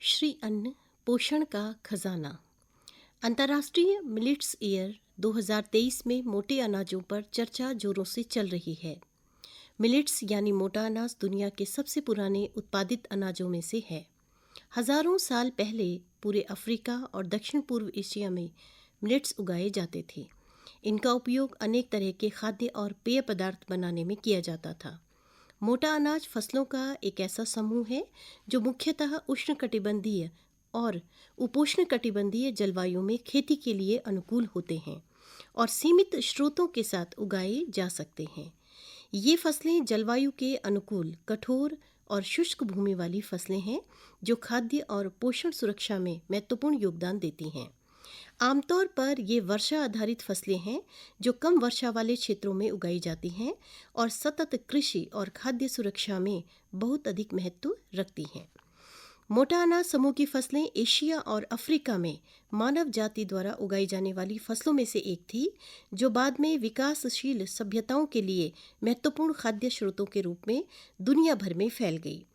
श्री अन्न पोषण का खजाना। अंतर्राष्ट्रीय मिलेट्स ईयर 2023 में मोटे अनाजों पर चर्चा जोरों से चल रही है। मिलेट्स यानी मोटा अनाज दुनिया के सबसे पुराने उत्पादित अनाजों में से है। हजारों साल पहले पूरे अफ्रीका और दक्षिण पूर्व एशिया में मिलेट्स उगाए जाते थे। इनका उपयोग अनेक तरह के खाद्य और पेय पदार्थ बनाने में किया जाता था। मोटा अनाज फसलों का एक ऐसा समूह है जो मुख्यतः उष्णकटिबंधीय और उपोष्णकटिबंधीय जलवायु में खेती के लिए अनुकूल होते हैं और सीमित स्रोतों के साथ उगाए जा सकते हैं। ये फसलें जलवायु के अनुकूल, कठोर और शुष्क भूमि वाली फसलें हैं जो खाद्य और पोषण सुरक्षा में महत्वपूर्ण योगदान देती हैं। आमतौर पर ये वर्षा आधारित फसलें हैं जो कम वर्षा वाले क्षेत्रों में उगाई जाती हैं और सतत कृषि और खाद्य सुरक्षा में बहुत अधिक महत्व रखती हैं। मोटा अनाज समूह की फसलें एशिया और अफ्रीका में मानव जाति द्वारा उगाई जाने वाली फसलों में से एक थी, जो बाद में विकासशील सभ्यताओं के लिए महत्वपूर्ण खाद्य स्रोतों के रूप में दुनिया भर में फैल गई।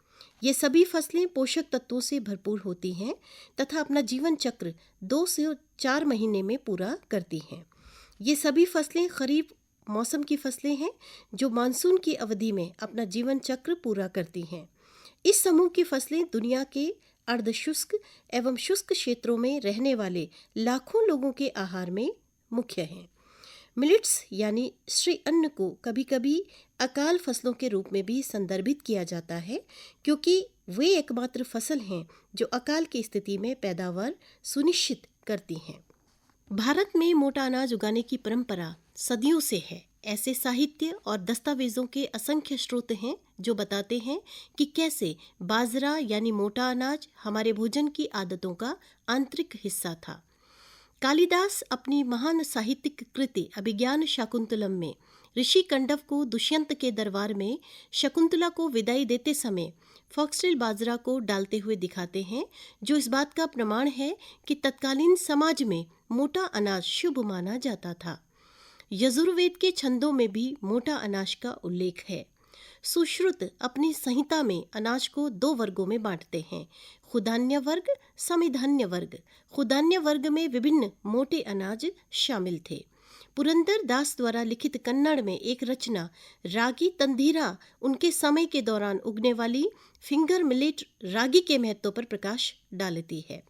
ये सभी फसलें पोषक तत्वों से भरपूर होती हैं तथा अपना जीवन चक्र 2 से 4 महीने में पूरा करती हैं। ये सभी फसलें खरीफ मौसम की फसलें हैं जो मानसून की अवधि में अपना जीवन चक्र पूरा करती हैं। इस समूह की फसलें दुनिया के अर्धशुष्क एवं शुष्क क्षेत्रों में रहने वाले लाखों लोगों के आहार में मुख्य हैं। मिलेट्स यानी श्री अन्न को कभी कभी अकाल फसलों के रूप में भी संदर्भित किया जाता है, क्योंकि वे एकमात्र फसल हैं जो अकाल की स्थिति में पैदावार सुनिश्चित करती हैं। भारत में मोटा अनाज उगाने की परंपरा सदियों से है। ऐसे साहित्य और दस्तावेजों के असंख्य स्रोत हैं जो बताते हैं कि कैसे बाजरा यानी मोटा अनाज हमारे भोजन की आदतों का आंतरिक हिस्सा था। कालिदास अपनी महान साहित्यिक कृति अभिज्ञान शाकुंतलम में ऋषि कंडव को दुष्यंत के दरबार में शकुंतला को विदाई देते समय फॉक्सटेल बाजरा को डालते हुए दिखाते हैं, जो इस बात का प्रमाण है कि तत्कालीन समाज में मोटा अनाज शुभ माना जाता था। यजुर्वेद के छंदों में भी मोटा अनाज का उल्लेख है। सुश्रुत अपनी संहिता में अनाज को 2 वर्गों में बांटते हैं, खुधान्य वर्ग, समिधान्य वर्ग। खुधान्य वर्ग में विभिन्न मोटे अनाज शामिल थे। पुरंदर दास द्वारा लिखित कन्नड़ में एक रचना रागी तंधीरा उनके समय के दौरान उगने वाली फिंगर मिलेट रागी के महत्व पर प्रकाश डालती है।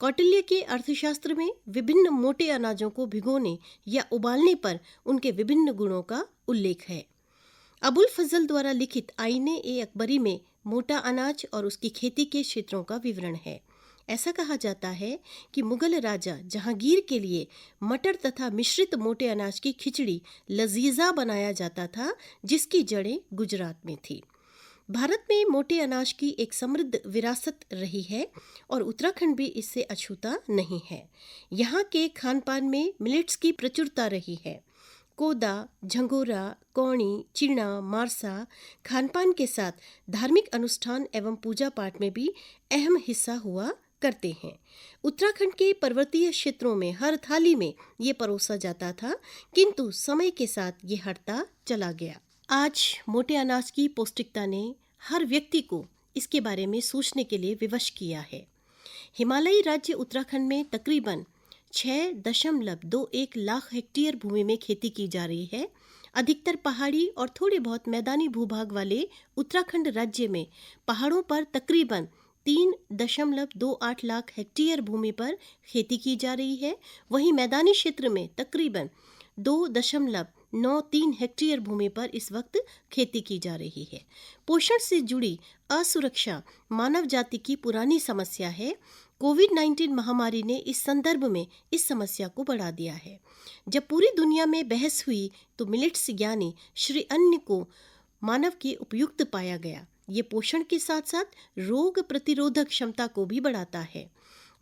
कौटिल्य के अर्थशास्त्र में विभिन्न मोटे अनाजों को भिगोने या उबालने पर उनके विभिन्न गुणों का उल्लेख है। अबुल फजल द्वारा लिखित आईने ए अकबरी में मोटा अनाज और उसकी खेती के क्षेत्रों का विवरण है। ऐसा कहा जाता है कि मुगल राजा जहांगीर के लिए मटर तथा मिश्रित मोटे अनाज की खिचड़ी लजीजा बनाया जाता था, जिसकी जड़ें गुजरात में थी। भारत में मोटे अनाज की एक समृद्ध विरासत रही है और उत्तराखंड भी इससे अछूता नहीं है। यहाँ के खान पान में मिलेट्स की प्रचुरता रही है। कोदा, झंगोरा, कौड़ी, चिड़ा, मारसा खानपान के साथ धार्मिक अनुष्ठान एवं पूजा पाठ में भी अहम हिस्सा हुआ करते हैं। उत्तराखंड के पर्वतीय क्षेत्रों में हर थाली में ये परोसा जाता था, किंतु समय के साथ ये हटता चला गया। आज मोटे अनाज की पौष्टिकता ने हर व्यक्ति को इसके बारे में सोचने के लिए विवश किया है। हिमालयी राज्य उत्तराखंड में तकरीबन 6.21 लाख हेक्टेयर भूमि में खेती की जा रही है। अधिकतर पहाड़ी और थोड़े बहुत मैदानी भूभाग वाले उत्तराखंड राज्य में पहाड़ों पर तकरीबन 3.28 लाख हेक्टेयर भूमि पर खेती की जा रही है। वहीं मैदानी क्षेत्र में तकरीबन 2.93 हेक्टेयर भूमि पर इस वक्त खेती की जा रही है। पोषण से जुड़ी असुरक्षा मानव जाति की पुरानी समस्या है। कोविड-19 महामारी ने इस संदर्भ में इस समस्या को बढ़ा दिया है। जब पूरी दुनिया में बहस हुई तो मिलेट्स यानी श्री अन्न को मानव के उपयुक्त पाया गया। ये पोषण के साथ साथ रोग प्रतिरोधक क्षमता को भी बढ़ाता है।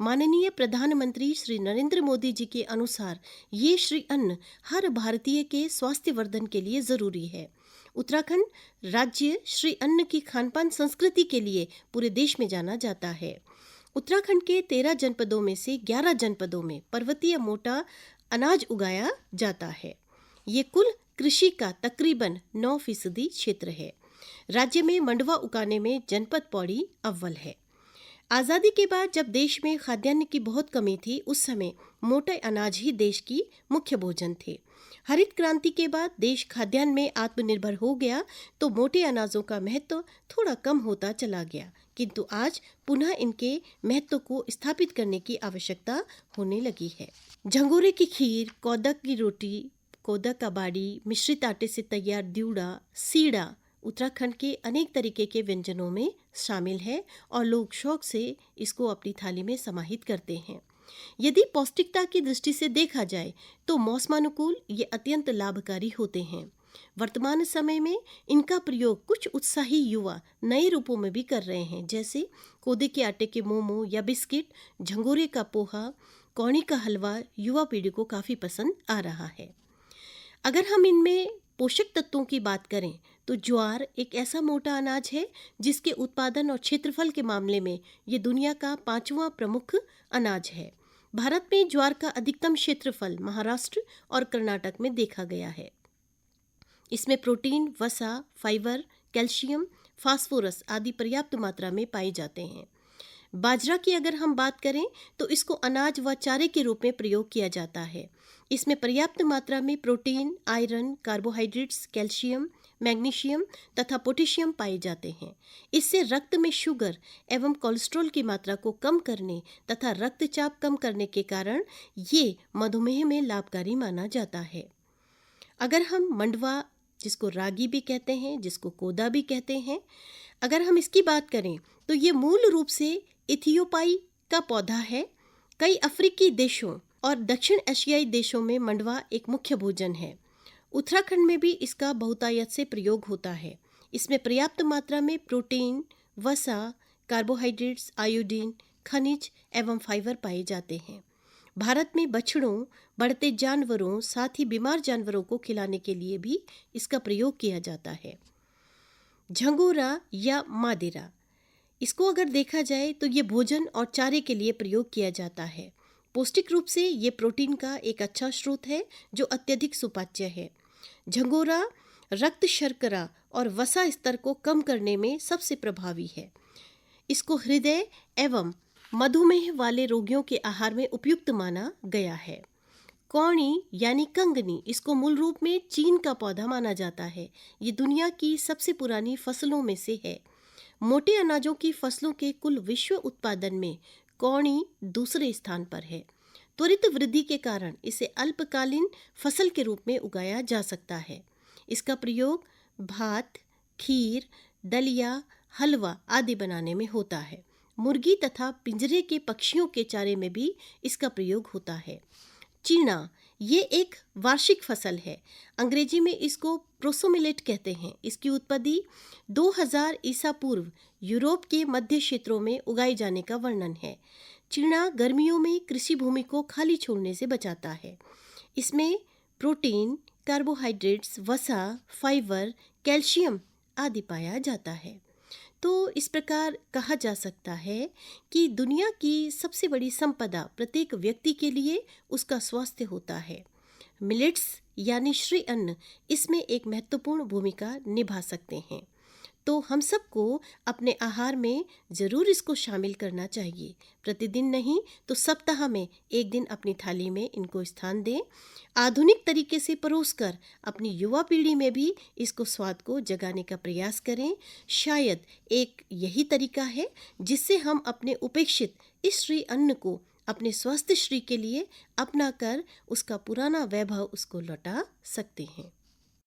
माननीय प्रधानमंत्री श्री नरेंद्र मोदी जी के अनुसार ये श्री अन्न हर भारतीय के स्वास्थ्य वर्धन के लिए जरूरी है। उत्तराखंड राज्य श्री अन्न की खानपान संस्कृति के लिए पूरे देश में जाना जाता है। उत्तराखंड के 13 जनपदों में से 11 जनपदों में पर्वतीय मोटा अनाज उगाया जाता है। ये कुल कृषि का तकरीबन 9% क्षेत्र है। राज्य में मंडुवा उगाने में जनपद पौड़ी अव्वल है। आज़ादी के बाद जब देश में खाद्यान्न की बहुत कमी थी, उस समय मोटे अनाज ही देश की मुख्य भोजन थे। हरित क्रांति के बाद देश खाद्यान्न में आत्मनिर्भर हो गया तो मोटे अनाजों का महत्व थोड़ा कम होता चला गया, किंतु आज पुनः इनके महत्व को स्थापित करने की आवश्यकता होने लगी है। झंगोरे की खीर, कोदक की रोटी, कोदक का बाड़ी, मिश्रित आटे से तैयार द्यूड़ा, सीड़ा उत्तराखंड के अनेक तरीके के व्यंजनों में शामिल है और लोग शौक से इसको अपनी थाली में समाहित करते हैं। यदि पौष्टिकता की दृष्टि से देखा जाए तो मौसमानुकूल ये अत्यंत लाभकारी होते हैं। वर्तमान समय में इनका प्रयोग कुछ उत्साही युवा नए रूपों में भी कर रहे हैं, जैसे कोदे के आटे के मोमो या बिस्किट, झंगोरे का पोहा, कौड़ी का हलवा युवा पीढ़ी को काफ़ी पसंद आ रहा है। अगर हम इनमें पोषक तत्वों की बात करें तो ज्वार एक ऐसा मोटा अनाज है जिसके उत्पादन और क्षेत्रफल के मामले में ये दुनिया का 5वां प्रमुख अनाज है। भारत में ज्वार का अधिकतम क्षेत्रफल महाराष्ट्र और कर्नाटक में देखा गया है। इसमें प्रोटीन, वसा, फाइबर, कैल्शियम, फास्फोरस आदि पर्याप्त मात्रा में पाए जाते हैं। बाजरा की अगर हम बात करें तो इसको अनाज व चारे के रूप में प्रयोग किया जाता है। इसमें पर्याप्त मात्रा में protein, iron, carbohydrates, calcium, magnesium तथा पोटेशियम पाए जाते हैं। इससे रक्त में शुगर एवं कोलेस्ट्रॉल की मात्रा को कम करने तथा रक्तचाप कम करने के कारण ये मधुमेह में लाभकारी माना जाता है। अगर हम मंडवा, जिसको रागी भी कहते हैं, जिसको कोदा भी कहते हैं, अगर हम इसकी बात करें तो ये मूल रूप से इथियोपाई का पौधा है। कई अफ्रीकी देशों और दक्षिण एशियाई देशों में मंडवा एक मुख्य भोजन है। उत्तराखंड में भी इसका बहुतायत से प्रयोग होता है। इसमें पर्याप्त मात्रा में प्रोटीन, वसा, कार्बोहाइड्रेट्स, आयोडीन, खनिज एवं फाइबर पाए जाते हैं। भारत में बछड़ों, बढ़ते जानवरों, साथ ही बीमार जानवरों को खिलाने के लिए भी इसका प्रयोग किया जाता है। झंगोरा या मादेरा, इसको अगर देखा जाए तो ये भोजन और चारे के लिए प्रयोग किया जाता है। पौष्टिक रूप से ये प्रोटीन का एक अच्छा स्रोत है जो अत्यधिक सुपाच्य है। झंगोरा रक्त शर्करा और वसा स्तर को कम करने में सबसे प्रभावी है। इसको हृदय एवं मधुमेह वाले रोगियों के आहार में उपयुक्त माना गया है। कौड़ी यानी कंगनी, इसको मूल रूप में चीन का पौधा माना जाता है। ये दुनिया की सबसे पुरानी फसलों में से है। मोटे अनाजों की फसलों के कुल विश्व उत्पादन में कौड़ी दूसरे स्थान पर है। त्वरित वृद्धि के कारण इसे अल्पकालीन फसल के रूप में उगाया जा सकता है। इसका प्रयोग भात, खीर, दलिया, हलवा आदि बनाने में होता है। मुर्गी तथा पिंजरे के पक्षियों के चारे में भी इसका प्रयोग होता है। चीना, ये एक वार्षिक फसल है। अंग्रेजी में इसको प्रोसोमिलेट कहते हैं। इसकी उत्पत्ति 2000 ईसा पूर्व यूरोप के मध्य क्षेत्रों में उगाए जाने का वर्णन है। चीना गर्मियों में कृषि भूमि को खाली छोड़ने से बचाता है। इसमें प्रोटीन, कार्बोहाइड्रेट्स, वसा, फाइबर, कैल्शियम आदि पाया जाता है। तो इस प्रकार कहा जा सकता है कि दुनिया की सबसे बड़ी संपदा प्रत्येक व्यक्ति के लिए उसका स्वास्थ्य होता है। मिलेट्स यानी श्री अन्न इसमें एक महत्वपूर्ण भूमिका निभा सकते हैं। तो हम सबको अपने आहार में ज़रूर इसको शामिल करना चाहिए। प्रतिदिन नहीं तो सप्ताह में एक दिन अपनी थाली में इनको स्थान दें। आधुनिक तरीके से परोसकर अपनी युवा पीढ़ी में भी इसको स्वाद को जगाने का प्रयास करें। शायद एक यही तरीका है जिससे हम अपने उपेक्षित इस श्री अन्न को अपने स्वास्थ्य श्री के लिए अपना कर उसका पुराना वैभव उसको लौटा सकते हैं।